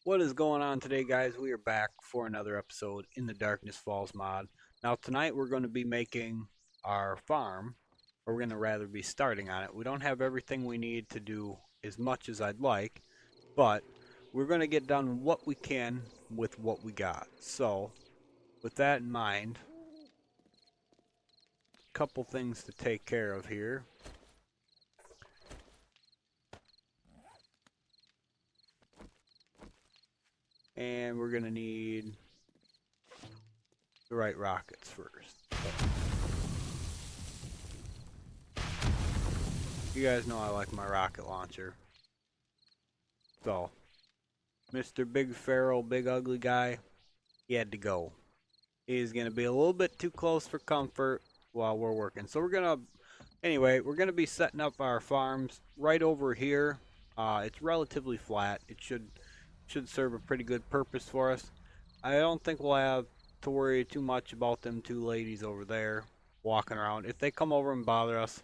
What is going on today, guys? We are back for another episode in the Darkness Falls mod. Now, tonight we're going to be making our farm, or we're going to rather be starting on it. We don't have everything we need to do as much as I'd like, but we're going to get done what we can with what we got. So, with that in mind, a couple things to take care of here. And we're going to need the right rockets first. You guys know I like my rocket launcher. So, Mr. Big Feral, Big Ugly Guy, he had to go. He's going to be a little bit too close for comfort while we're working. So we're going to be setting up our farms right over here. It's relatively flat. It should serve a pretty good purpose for us. I don't think we'll have to worry too much about them two ladies over there walking around. If they come over and bother us,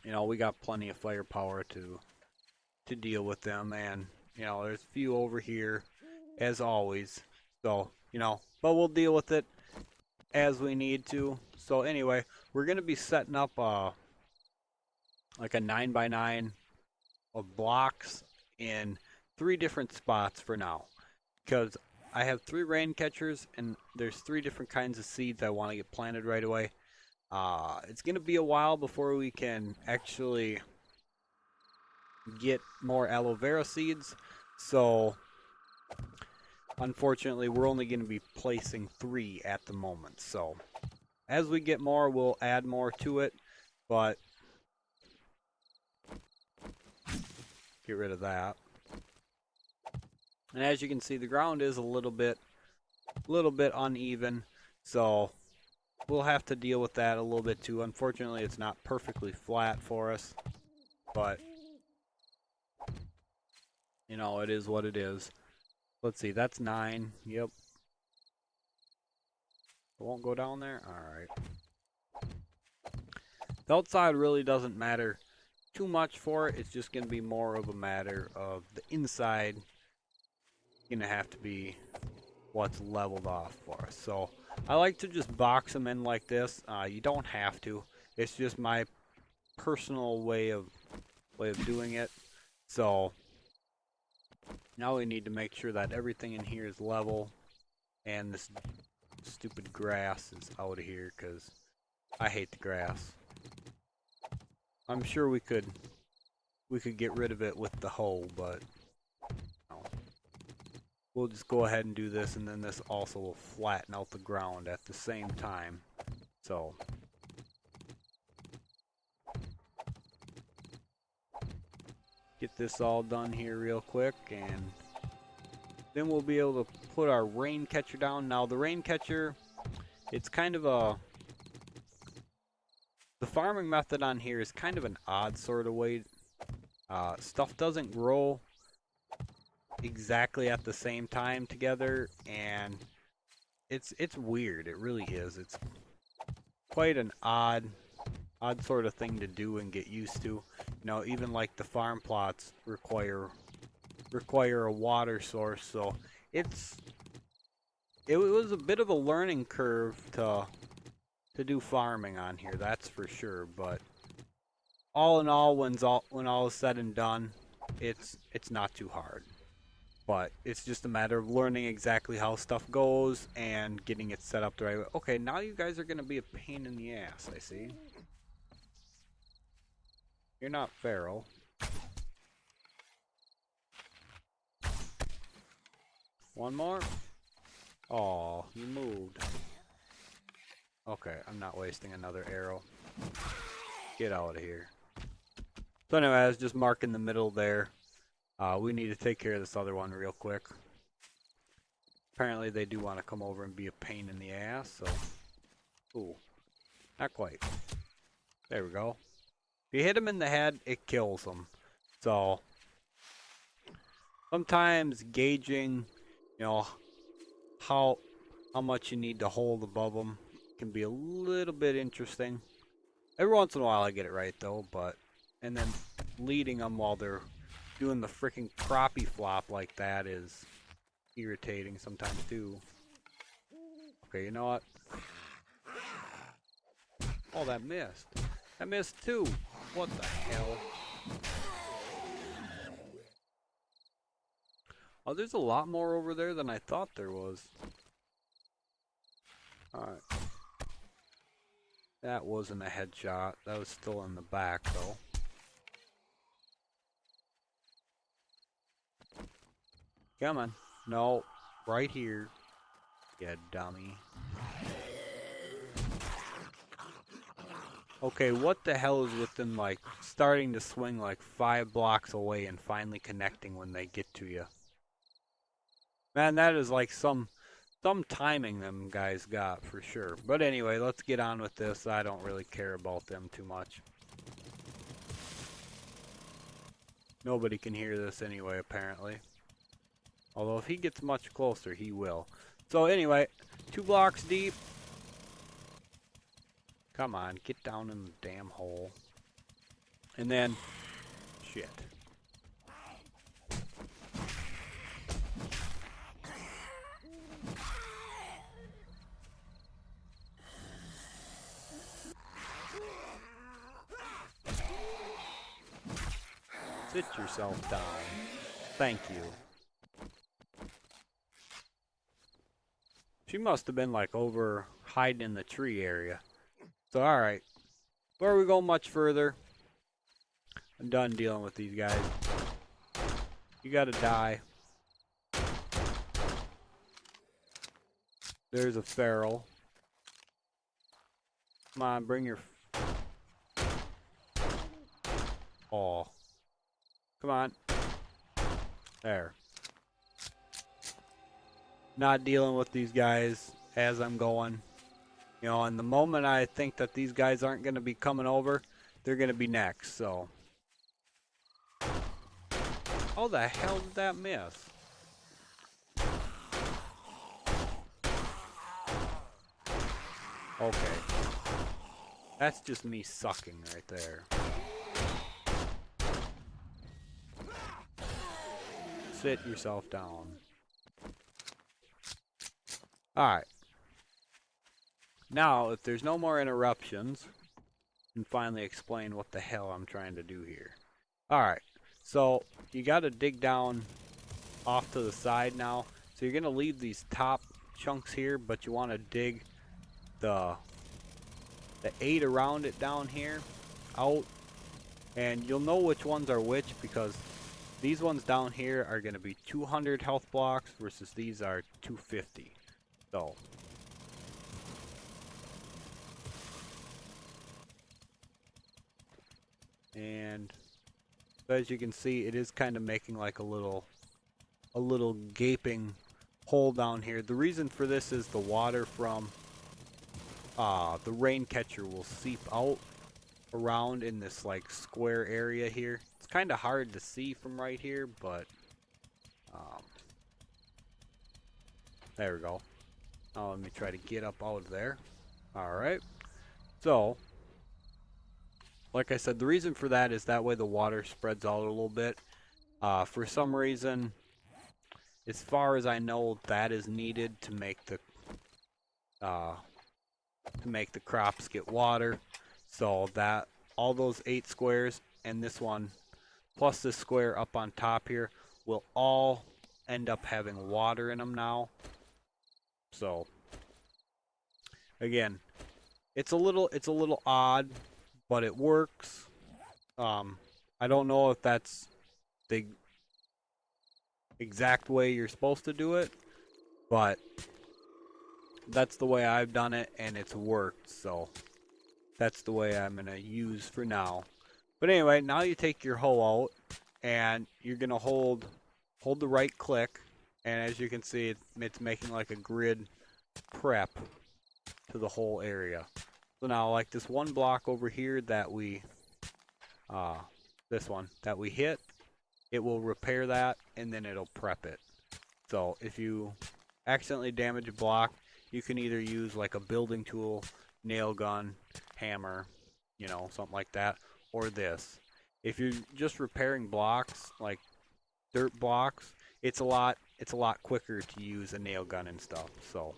we got plenty of firepower to deal with them, and there's a few over here as always. So, but we'll deal with it as we need to. So anyway, we're gonna be setting up like a 9x9 of blocks in 3 different spots for now, because I have 3 rain catchers and there's 3 different kinds of seeds I want to get planted right away. It's gonna be a while before we can actually get more aloe vera seeds, so unfortunately we're only going to be placing 3 at the moment. So as we get more, we'll add more to it, but get rid of that. And as you can see, the ground is a little bit uneven, so we'll have to deal with that a little bit too. Unfortunately, it's not perfectly flat for us, but it is what it is. Let's see, that's 9. Yep. It won't go down there? Alright. The outside really doesn't matter too much for it. It's just going to be more of a matter of the inside going to have to be what's leveled off for us. So I like to just box them in like this. You don't have to. It's just my personal way of doing it. So now we need to make sure that everything in here is level, and this stupid grass is out of here because I hate the grass. I'm sure we could get rid of it with the hoe, but no. We'll just go ahead and do this, and then this also will flatten out the ground at the same time. So get this all done here real quick, and then we'll be able to put our rain catcher down. Now the rain catcher, it's kind of the farming method on here is kind of an odd sort of way. Stuff doesn't grow exactly at the same time together, and it's weird. It really is. It's quite an odd sort of thing to do and get used to. Even like the farm plots require a water source, so it was a bit of a learning curve to do farming on here, that's for sure. But all in all, when all is said and done, it's not too hard. But it's just a matter of learning exactly how stuff goes and getting it set up the right way. Okay, now you guys are going to be a pain in the ass, I see. You're not feral. One more? Oh, you moved. Okay, I'm not wasting another arrow. Get out of here. So anyway, I was just marking the middle there. We need to take care of this other one real quick. Apparently they do want to come over and be a pain in the ass, so... Ooh. Not quite. There we go. If you hit them in the head, it kills them. So... sometimes gauging, how much you need to hold above them can be a little bit interesting. Every once in a while I get it right though, and then leading them while they're Doing the freaking crappie flop like that is irritating sometimes too. Okay, you know what? Oh, that missed. That missed too. What the hell? Oh, there's a lot more over there than I thought there was. Alright. That wasn't a headshot. That was still in the back, though. Come on. No. Right here. You dummy. Okay, what the hell is within, like, starting to swing, like, 5 blocks away and finally connecting when they get to you? Man, that is, like, some timing them guys got, for sure. But anyway, let's get on with this. I don't really care about them too much. Nobody can hear this anyway, apparently. Although if he gets much closer, he will. So anyway, 2 blocks deep. Come on, get down in the damn hole. And then, shit. Sit yourself down. Thank you. She must have been like over hiding in the tree area. So alright. Before we go much further, I'm done dealing with these guys. You gotta die. There's a feral. Come on, bring your... Oh. Come on. There. Not dealing with these guys as I'm going. You know, and the moment I think that these guys aren't going to be coming over, they're going to be next, so. How the hell did that miss? Okay. That's just me sucking right there. Sit yourself down. Alright. Now, if there's no more interruptions, I can finally explain what the hell I'm trying to do here. Alright, so you gotta dig down off to the side now. So you're gonna leave these top chunks here, but you wanna dig the 8 around it down here out. And you'll know which ones are which because these ones down here are gonna be 200 health blocks versus these are 250. So. And so as you can see, it is kind of making like a little gaping hole down here. The reason for this is the water from the rain catcher will seep out around in this like square area here. It's kind of hard to see from right here, but there we go. Now let me try to get up out of there. Alright. So, like I said, the reason for that is that way the water spreads out a little bit. For some reason, as far as I know, that is needed to make the crops get water. So that all those 8 squares and this one, plus this square up on top here, will all end up having water in them now. So again, it's a little odd, but it works. I don't know if that's the exact way you're supposed to do it, but that's the way I've done it and it's worked, so that's the way I'm gonna use for now. But anyway, now you take your hoe out and you're gonna hold the right click, and as you can see, it's making like a grid prep to the whole area. So now, like this one block over here that we this one that we hit, it will repair that and then it'll prep it. So if you accidentally damage a block, you can either use like a building tool, nail gun, hammer, you know, something like that, or this. If you're just repairing blocks, like dirt blocks, it's a lot quicker to use a nail gun and stuff. So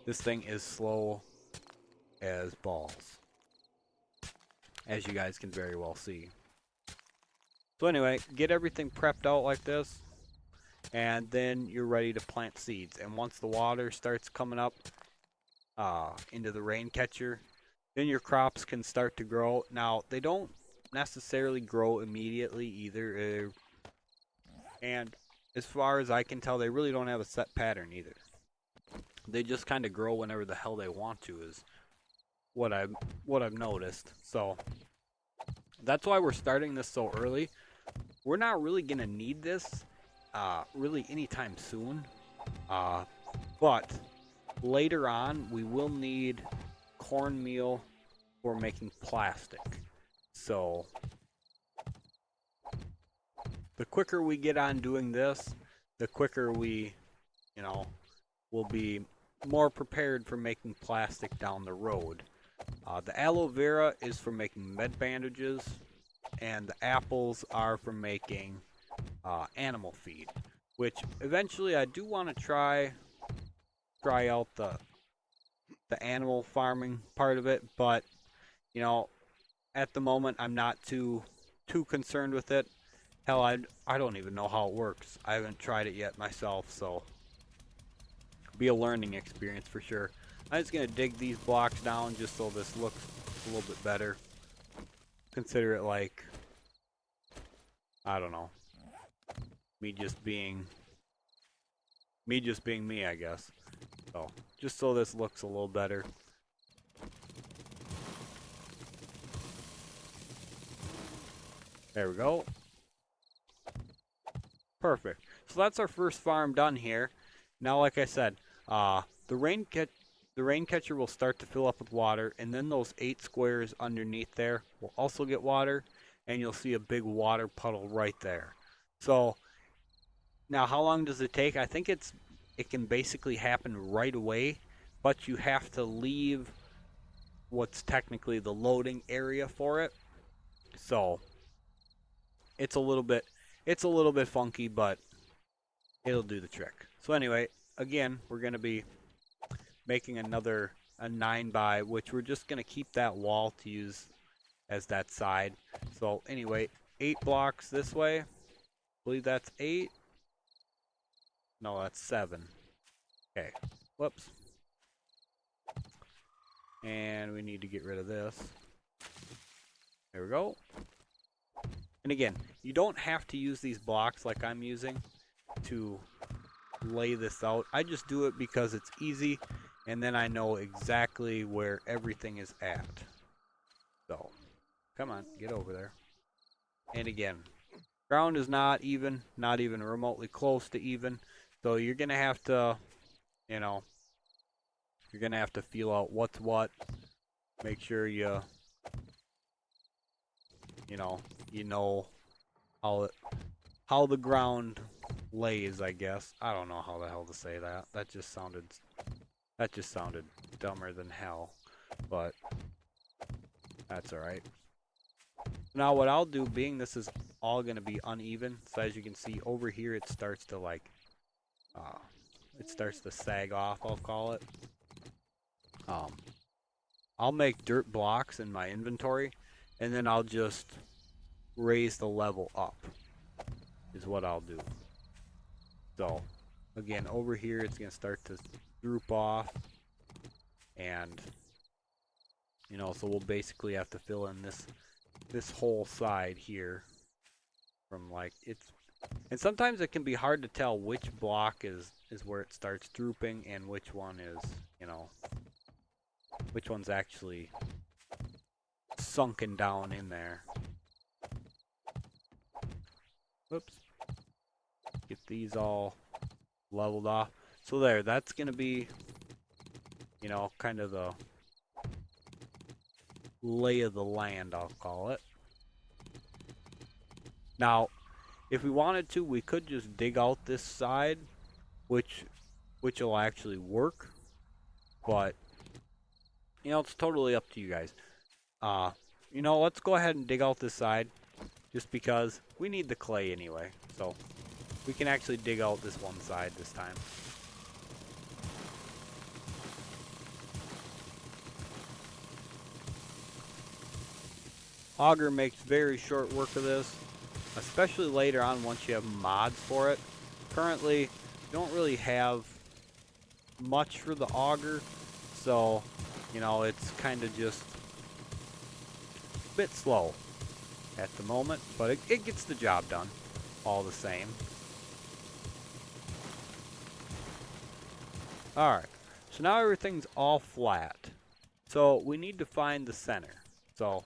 this thing is slow as balls, as you guys can very well see. So anyway, get everything prepped out like this, and then you're ready to plant seeds. And once the water starts coming up into the rain catcher, then your crops can start to grow. Now, they don't necessarily grow immediately either, and as far as I can tell, they really don't have a set pattern either. They just kind of grow whenever the hell they want to, is what I've noticed. So that's why we're starting this so early. We're not really gonna need this really anytime soon, but later on we will need cornmeal for making plastic. So the quicker we get on doing this, the quicker we, you know, will be more prepared for making plastic down the road. The aloe vera is for making med bandages, and the apples are for making animal feed. Which eventually I do want to try out the animal farming part of it, but you know, at the moment I'm not too concerned with it. Hell, I don't even know how it works. I haven't tried it yet myself, so be a learning experience for sure. I'm just gonna dig these blocks down just so this looks a little bit better. Consider it like, I don't know, me just being me, I guess. So just so this looks a little better. There we go. Perfect. So that's our first farm done here. Now, like I said, the rain catcher will start to fill up with water, and then those 8 squares underneath there will also get water, and you'll see a big water puddle right there. So now, how long does it take? I think it can basically happen right away, but you have to leave what's technically the loading area for it. So it's a little bit funky, but it'll do the trick. So anyway, again, we're going to be making a 9 by, which we're just going to keep that wall to use as that side. So anyway, 8 blocks this way. I believe that's 8. No, that's 7. Okay. Whoops. And we need to get rid of this. There we go. And again, you don't have to use these blocks like I'm using to lay this out. I just do it because it's easy, and then I know exactly where everything is at. So, come on, get over there. And again, ground is not even remotely close to even. So you're going to have to, you know, feel out what's what. Make sure you know how the ground lays, I guess. I don't know how the hell to say that. That just sounded dumber than hell, but that's alright. Now what I'll do, being this is all going to be uneven, so as you can see over here it starts to sag off, I'll call it. I'll make dirt blocks in my inventory, and then I'll just raise the level up, is what I'll do. So, again, over here it's going to start to droop off, and, so we'll basically have to fill in this whole side here from and sometimes it can be hard to tell which block is where it starts drooping and which one is, which one's actually sunken down in there. Whoops. Get these all leveled off. So there, that's going to be, kind of the lay of the land, I'll call it. Now, if we wanted to, we could just dig out this side, which will actually work, but, it's totally up to you guys. you know, let's go ahead and dig out this side, just because we need the clay anyway. So we can actually dig out this one side this time. Auger makes very short work of this, especially later on once you have mods for it. Currently, you don't really have much for the auger, so, you know, it's kind of just a bit slow at the moment, but it gets the job done all the same. Alright, so now everything's all flat. So we need to find the center. So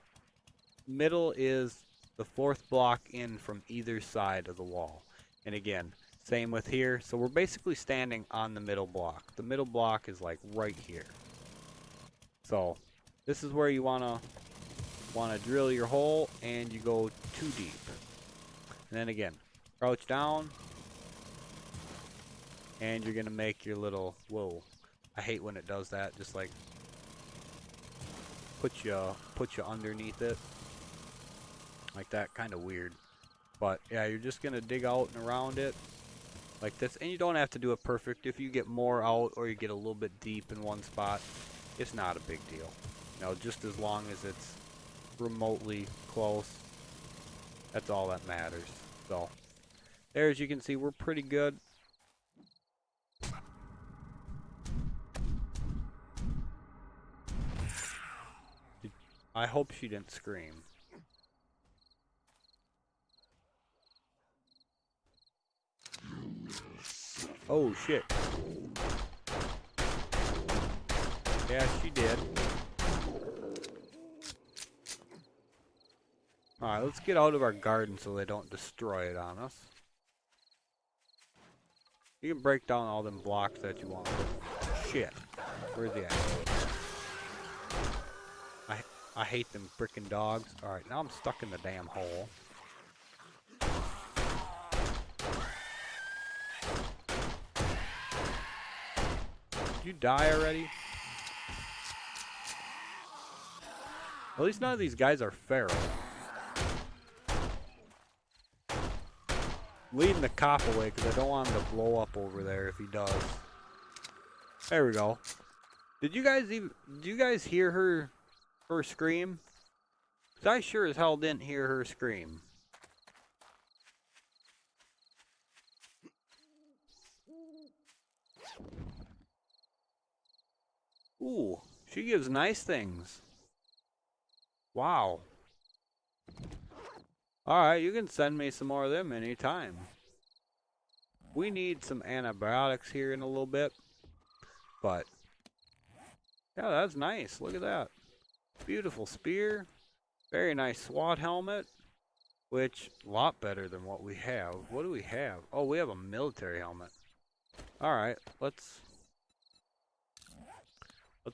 middle is the fourth block in from either side of the wall. And again, same with here. So we're basically standing on the middle block. The middle block is like right here. So this is where you wanna drill your hole, and you go too deep. And then again, crouch down, and you're gonna make your little, whoa, I hate when it does that, just like put you underneath it like that, kind of weird. But yeah, you're just gonna dig out and around it like this, and you don't have to do it perfect. If you get more out or you get a little bit deep in one spot, it's not a big deal, you know, just as long as it's remotely close. That's all that matters. So there, as you can see, we're pretty good. I hope she didn't scream. Oh shit. Yeah, she did. Alright, let's get out of our garden so they don't destroy it on us. You can break down all them blocks that you want. Shit. Where's he at? I hate them frickin' dogs. Alright, now I'm stuck in the damn hole. Did you die already? At least none of these guys are feral. Leading the cop away because I don't want him to blow up over there if he does. There we go. Did you guys hear her scream? 'Cause I sure as hell didn't hear her scream. Ooh, she gives nice things. Wow. Alright, you can send me some more of them anytime. We need some antibiotics here in a little bit. But, yeah, that's nice. Look at that. Beautiful spear. Very nice SWAT helmet. Which, a lot better than what we have. What do we have? Oh, we have a military helmet. Alright, let's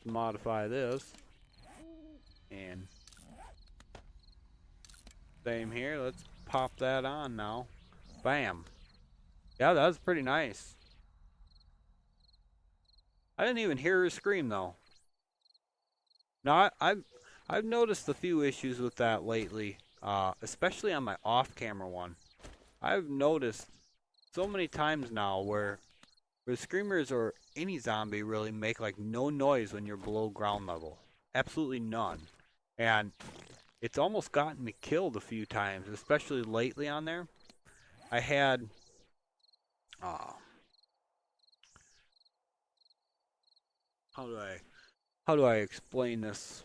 modify this. And same here. Let's pop that on now. Bam. Yeah, that was pretty nice. I didn't even hear her scream though. Now I've noticed a few issues with that lately, especially on my off-camera one. I've noticed so many times now where screamers or any zombie really make like no noise when you're below ground level. Absolutely none. And it's almost gotten me killed a few times, especially lately on there. I had how do I explain this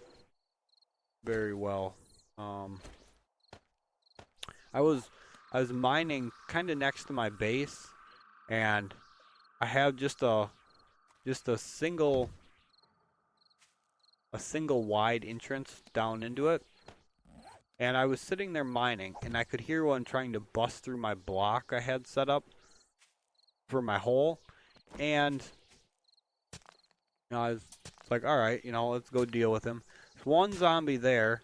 very well? I was mining kind of next to my base, and I have just a single wide entrance down into it. And I was sitting there mining, and I could hear one trying to bust through my block I had set up for my hole. And you know, I was like, all right, you know, let's go deal with him. There's one zombie there,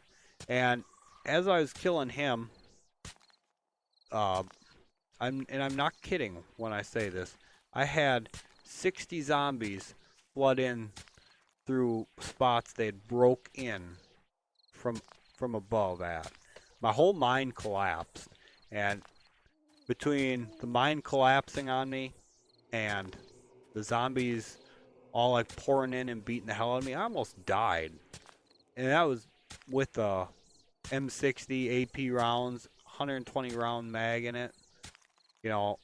and as I was killing him, I'm not kidding when I say this. I had 60 zombies flood in through spots they had broke in from from above at. My whole mine collapsed. And between the mine collapsing on me and the zombies all like pouring in and beating the hell out of me, I almost died. And that was with the M60 AP rounds, 120 round mag in it. You know,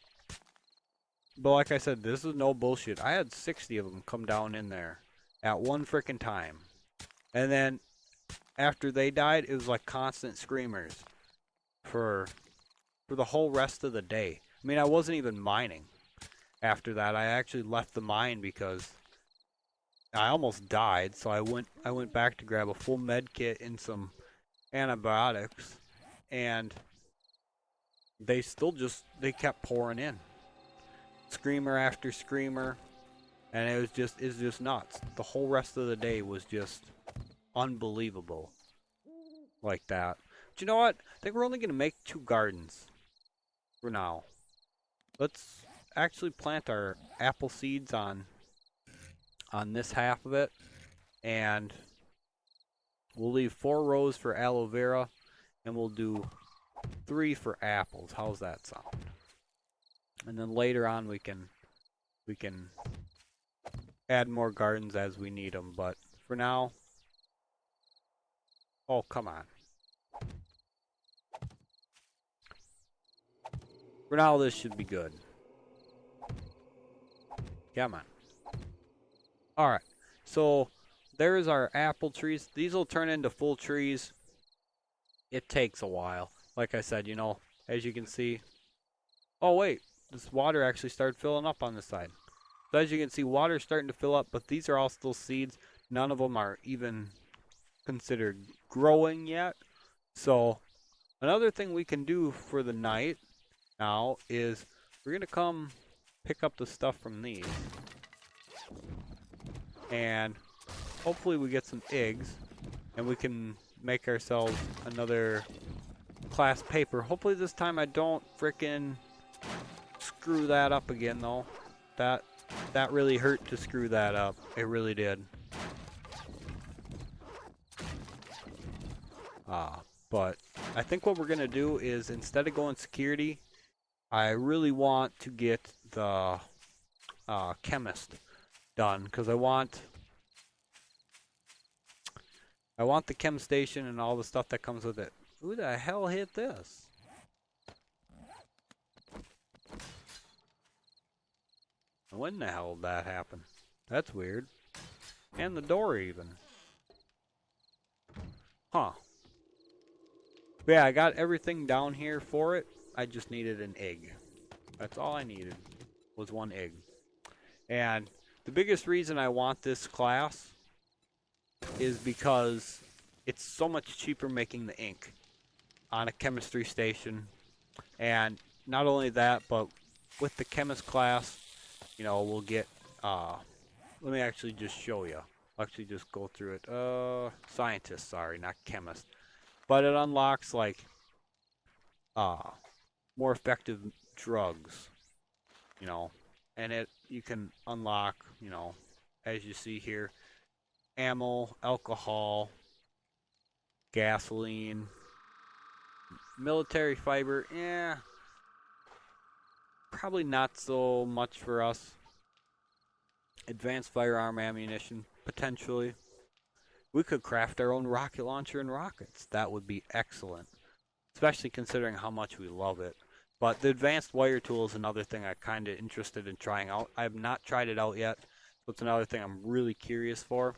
but like I said, this is no bullshit. I had 60 of them come down in there at one freaking time. And then after they died, it was like constant screamers for the whole rest of the day. I mean, I wasn't even mining after that. I actually left the mine because I almost died, so I went back to grab a full med kit and some antibiotics, and they kept pouring in. Screamer after screamer, and it's just nuts. The whole rest of the day was just unbelievable like that. But you know what? I think we're only going to make 2 gardens for now. Let's actually plant our apple seeds on this half of it, and we'll leave 4 rows for aloe vera, and we'll do 3 for apples. How's that sound? And then later on we can add more gardens as we need them, but for now, oh come on. For now this should be good. Come on. Alright, so there's our apple trees. These will turn into full trees. It takes a while. Like I said, you know, as you can see. Oh wait, this water actually started filling up on this side. So as you can see, water's starting to fill up, but these are all still seeds. None of them are even considered growing yet. So another thing we can do for the night now is we're going to come pick up the stuff from these. And hopefully we get some eggs, and we can make ourselves another class paper. Hopefully this time I don't frickin' screw that up again though. That really hurt to screw that up. It really did. But I think what we're gonna do is, instead of going security, I really want to get the chemist done, because I want the chem station and all the stuff that comes with it. Who the hell hit this? When the hell did that happen? That's weird. And the door even. Huh. But yeah, I got everything down here for it. I just needed an egg. That's all I needed, was 1 egg. And the biggest reason I want this class is because it's so much cheaper making the ink on a chemistry station. And not only that, but with the chemist class, you know, we'll get, let me actually just show you. I'll actually just go through it. Scientist, sorry, not chemist. But it unlocks, like, more effective drugs, you know. And you can unlock, you know, as you see here, ammo, alcohol, gasoline, military fiber. Yeah, probably not so much for us. Advanced firearm ammunition, potentially. We could craft our own rocket launcher and rockets. That would be excellent, especially considering how much we love it. But the advanced wire tool is another thing I'm kind of interested in trying out. I have not tried it out yet, so it's another thing I'm really curious for.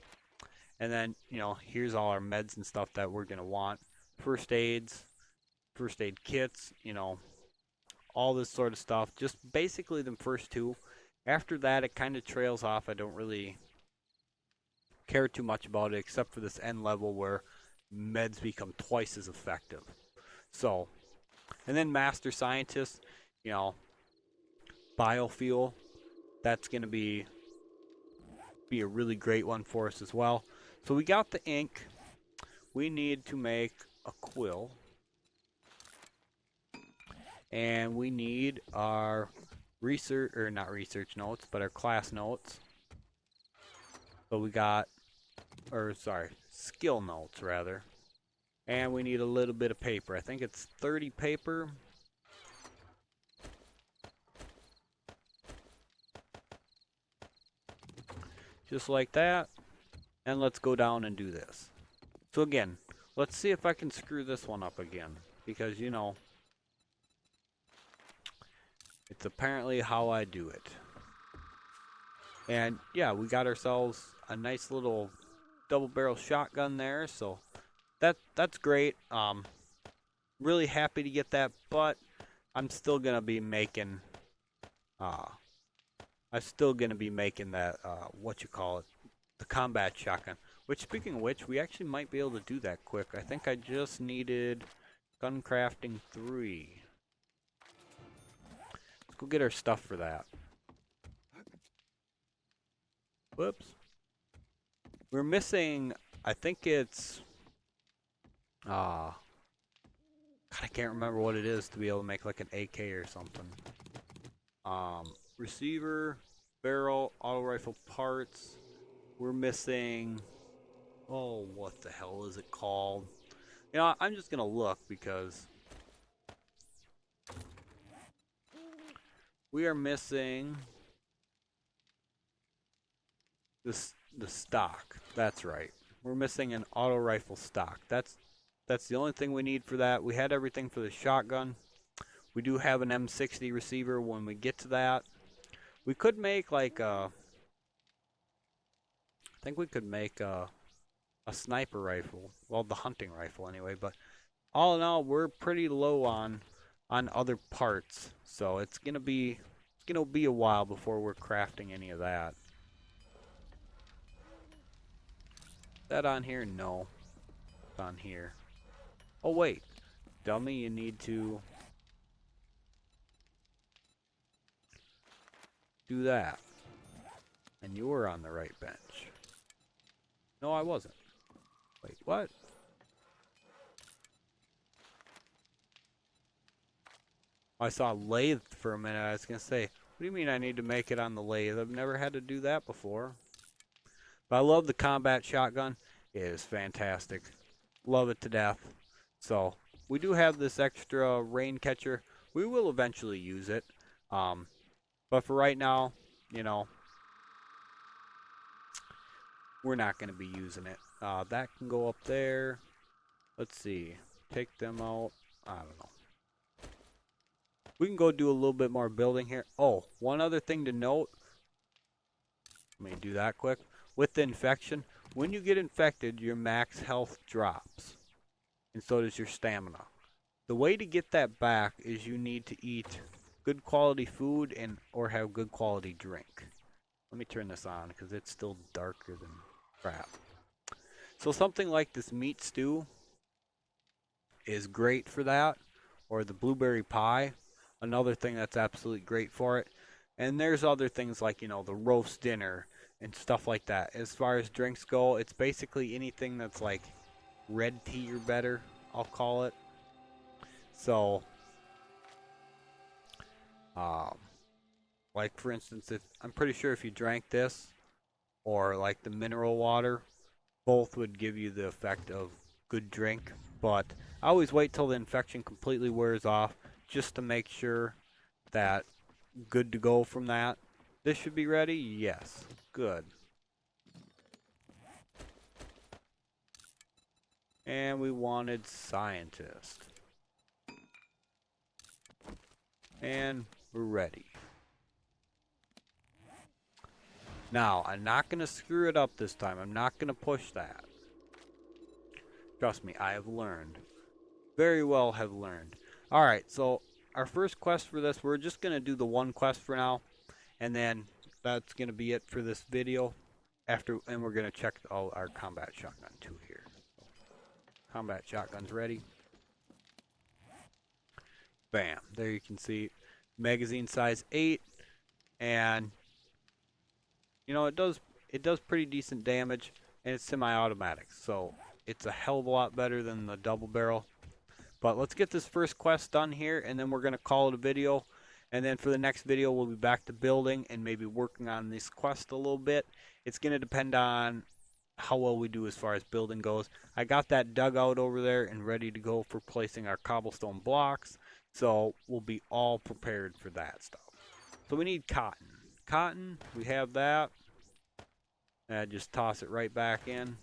And then, you know, here's all our meds and stuff that we're going to want. First aids, first aid kits, you know, all this sort of stuff. Just basically the first 2. After that, it kind of trails off. I don't really care too much about it, except for this end level where meds become twice as effective. So, and then Master Scientist, you know, biofuel, that's going to be a really great one for us as well. So we got the ink. We need to make a quill. And we need our research, or not research notes, but our class notes. So we got, or sorry, skill notes rather. And we need a little bit of paper. I think it's 30 paper. Just like that. And let's go down and do this. So again, let's see if I can screw this one up again. Because, you know, it's apparently how I do it. And yeah, we got ourselves a nice little double barrel shotgun there. So that's great. Really happy to get that, but I'm still gonna be making that what you call it, the combat shotgun. Which, speaking of which, we actually might be able to do that quick. I think I just needed gun crafting 3. Let's go get our stuff for that. Whoops. We're missing, I think it's God, I can't remember what it is to be able to make like an AK or something. Receiver, barrel, auto rifle parts. We're missing, oh, what the hell is it called? You know, I'm just gonna look because we are missing the stock. That's right. We're missing an auto rifle stock. That's the only thing we need for that. We had everything for the shotgun. We do have an M60 receiver when we get to that. We could make like a, I think we could make a sniper rifle. Well, the hunting rifle anyway, but all in all, we're pretty low on other parts. So it's going to be a while before we're crafting any of that. Is that on here? No. It's on here. Oh wait. Dummy, you need to do that. And you were on the right bench. No, I wasn't. Wait, what? I saw lathe for a minute. I was going to say, what do you mean I need to make it on the lathe? I've never had to do that before. But I love the combat shotgun. It is fantastic. Love it to death. So, we do have this extra rain catcher. We will eventually use it. But for right now, you know, we're not going to be using it. That can go up there. Let's see. Take them out. I don't know. We can go do a little bit more building here. Oh, one other thing to note. Let me do that quick. With the infection, when you get infected, your max health drops. And so does your stamina. The way to get that back is you need to eat good quality food and or have good quality drink. Let me turn this on because it's still darker than crap. So something like this meat stew is great for that, or the blueberry pie, another thing that's absolutely great for it. And there's other things like, you know, the roast dinner and stuff like that. As far as drinks go, it's basically anything that's like red tea or better, I'll call it. So, like for instance, if I'm pretty sure if you drank this or like the mineral water, both would give you the effect of good drink. But I always wait till the infection completely wears off just to make sure that good to go from that. This should be ready? Yes. Good. And we wanted scientist. And we're ready. Now, I'm not going to screw it up this time. I'm not going to push that. Trust me, I have learned. Very well have learned. Alright, so our first quest for this, we're just going to do the one quest for now. And then that's going to be it for this video. And we're going to check all our combat shotgun too here. Combat shotgun's ready. Bam. There you can see magazine size 8. And you know, it does pretty decent damage, and it's semi-automatic, so it's a hell of a lot better than the double barrel. But let's get this first quest done here, and then we're going to call it a video. And then for the next video, we'll be back to building and maybe working on this quest a little bit. It's going to depend on how well we do as far as building goes. I got that dug out over there and ready to go for placing our cobblestone blocks, so we'll be all prepared for that stuff. So we need cotton. Cotton, we have that. Just toss it right back in.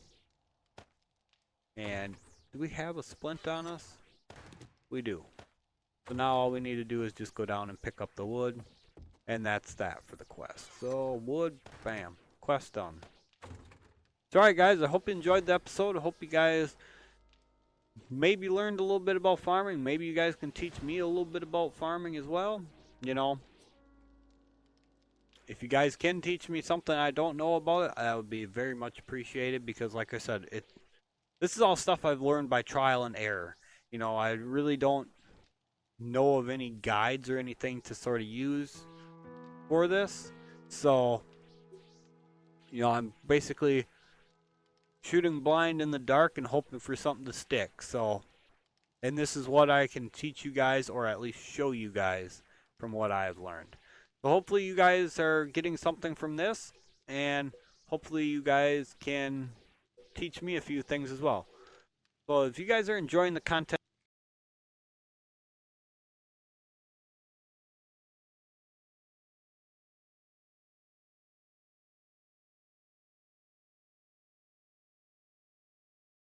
And do we have a splint on us? We do. So now all we need to do is just go down and pick up the wood. And that's that for the quest. So wood, bam, quest done. So alright guys, I hope you enjoyed the episode. I hope you guys maybe learned a little bit about farming. Maybe you guys can teach me a little bit about farming as well. You know, if you guys can teach me something I don't know about it, that would be very much appreciated, because like I said, this is all stuff I've learned by trial and error. You know, I really don't know of any guides or anything to sort of use for this. So, you know, I'm basically shooting blind in the dark and hoping for something to stick. So, and this is what I can teach you guys, or at least show you guys from what I have learned. So hopefully you guys are getting something from this, and hopefully you guys can teach me a few things as well. So if you guys are enjoying the content